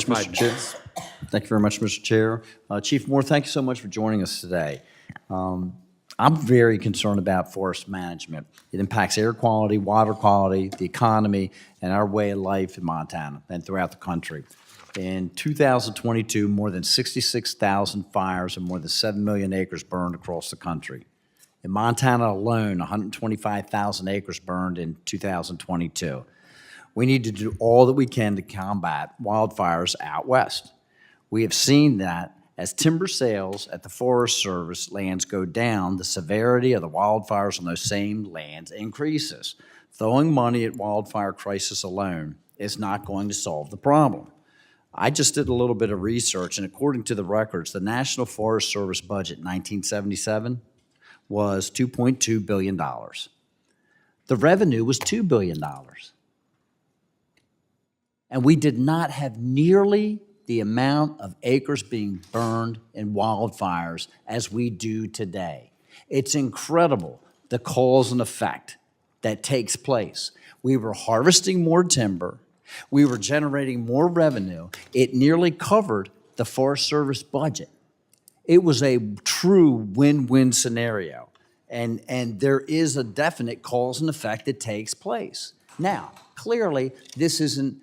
Mr. Chair. Thank you very much, Mr. Chair. Chief Moore, thank you so much for joining us today. I'm very concerned about forest management. It impacts air quality, water quality, the economy, and our way of life in Montana and throughout the country. In 2022, more than 66,000 fires and more than 7 million acres burned across the country. In Montana alone, 125,000 acres burned in 2022. We need to do all that we can to combat wildfires out west. We have seen that as timber sales at the Forest Service lands go down, the severity of the wildfires on those same lands increases. Throwing money at wildfire crisis alone is not going to solve the problem. I just did a little bit of research, and according to the records, the National Forest Service budget in 1977 was $2.2 billion. The revenue was $2 billion. And we did not have nearly the amount of acres being burned in wildfires as we do today. It's incredible the cause and effect that takes place. We were harvesting more timber. We were generating more revenue. It nearly covered the Forest Service budget. It was a true win-win scenario. And there is a definite cause and effect that takes place. Now, clearly, this isn't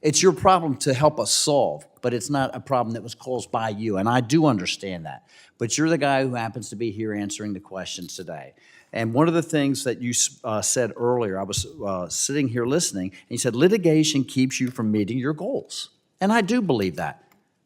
it's your problem to help us solve, but it's not a problem that was caused by you, and I do understand that. But you're the guy who happens to be here answering the questions today. And one of the things that you said earlier, I was sitting here listening, and you said litigation keeps you from meeting your goals. And I do believe that.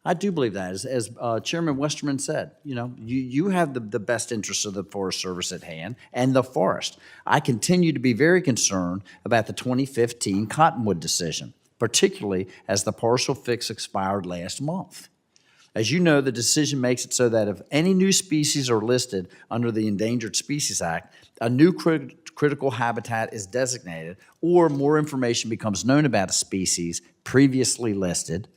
I do believe that. As Chairman Westerman said, you have the best interests of the Forest Service at hand and the forest. I continue to be very concerned about the 2015 Cottonwood decision, particularly as the partial fix expired last month. As you know, the decision makes it so that if any new species are listed under the Endangered Species Act, a new critical habitat is designated, or more information becomes known about a species previously listed,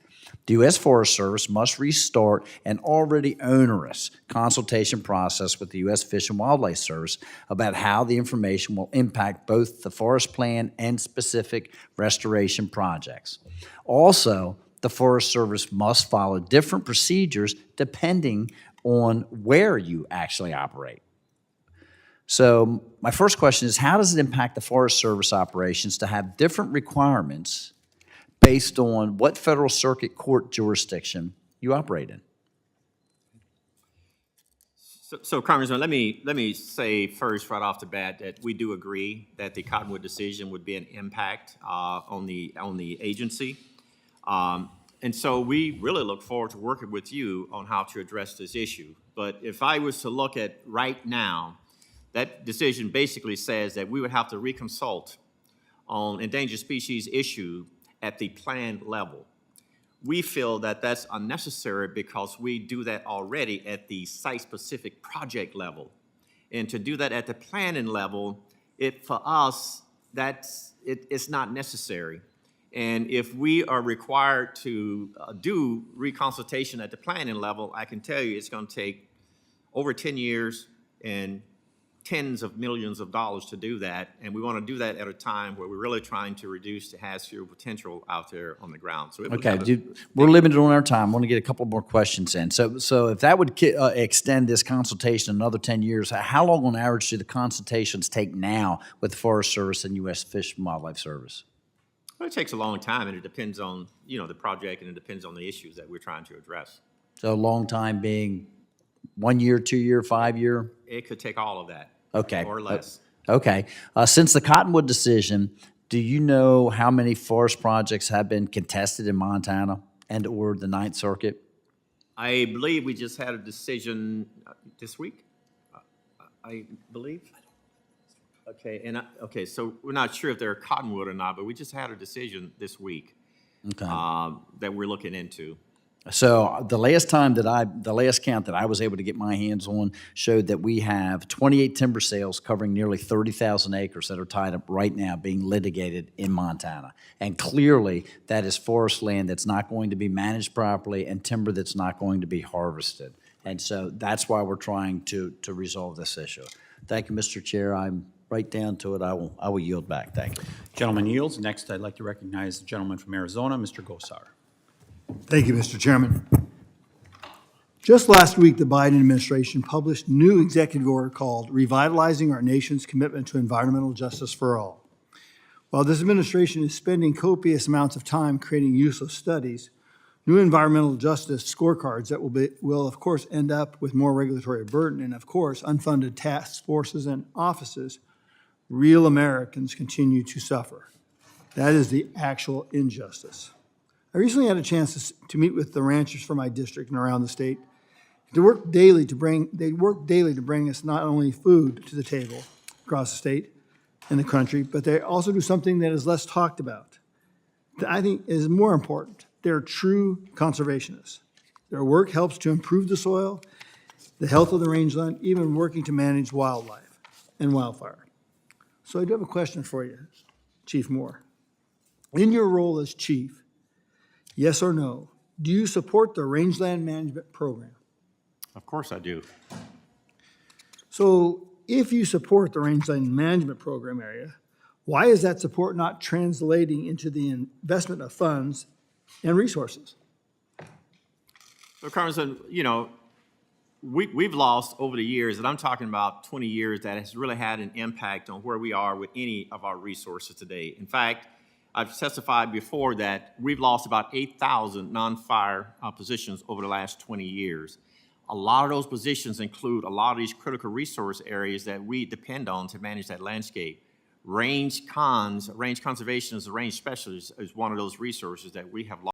the U.S. Forest Service must restart an already onerous consultation process with the U.S. Fish and Wildlife Service about how the information will impact both the forest plan and specific restoration projects. Also, the Forest Service must follow different procedures depending on where you actually operate. So my first question is, how does it impact the Forest Service operations to have different requirements based on what federal circuit court jurisdiction you operate in? So Congressman, let me say first, right off the bat, that we do agree that the Cottonwood decision would be an impact on the agency, and so we really look forward to working with you on how to address this issue. But if I was to look at right now, that decision basically says that we would have to reconsult on endangered species issue at the plan level. We feel that that's unnecessary because we do that already at the site-specific project level. And to do that at the planning level, for us, it's not necessary. And if we are required to do reconsultation at the planning level, I can tell you it's going to take over 10 years and tens of millions of dollars to do that, and we want to do that at a time where we're really trying to reduce the hazard potential out there on the ground. So okay, we're limited on our time. I want to get a couple more questions in. So if that would extend this consultation another 10 years, how long on average do the consultations take now with the Forest Service and U.S. Fish and Wildlife Service? Well, it takes a long time, and it depends on the project, and it depends on the issues that we're trying to address. So a long time being 1 year, 2 year, 5 year? It could take all of that. Okay. Or less. Okay. Since the Cottonwood decision, do you know how many forest projects have been contested in Montana and or the Ninth Circuit? I believe we just had a decision this week, I believe. Okay, so we're not sure if they're Cottonwood or not, but we just had a decision this week that we're looking into. So the last count that I was able to get my hands on showed that we have 28 timber sales covering nearly 30,000 acres that are tied up right now being litigated in Montana. And clearly that is forest land that's not going to be managed properly and timber that's not going to be harvested. And so that's why we're trying to resolve this issue. Thank you, Mr. Chair. I'm right down to it, I will yield back. Thank you. Gentleman yields. Next, I'd like to recognize the gentleman from Arizona, Mr. Gosar. Thank you, Mr. Chairman. Just last week, the Biden administration published a new executive order called Revitalizing Our Nation's Commitment to Environmental Justice for All. While this administration is spending copious amounts of time creating useless studies, new environmental justice scorecards that will of course end up with more regulatory burden and of course unfunded task forces and offices, real Americans continue to suffer. That is the actual injustice. I recently had a chance to meet with the ranchers from my district and around the state. They work daily to bring us not only food to the table across the state and the country, but they also do something that is less talked about, that I think is more important. They're true conservationists. Their work helps to improve the soil, the health of the rangeland, even working to manage wildlife and wildfire. So I do have a question for you, Chief Moore. In your role as chief, yes or no, do you support the rangeland management program? Of course I do. So if you support the rangeland management program area, why is that support not translating into the investment of funds and resources? So Congressman, we've lost over the years, and I'm talking about 20 years, that has really had an impact on where we are with any of our resources today. In fact, I've testified before that we've lost about 8,000 non-fire positions over the last 20 years. A lot of those positions include a lot of these critical resource areas that we depend on to manage that landscape. Range conservation as a range specialist is one of those resources that we have lost.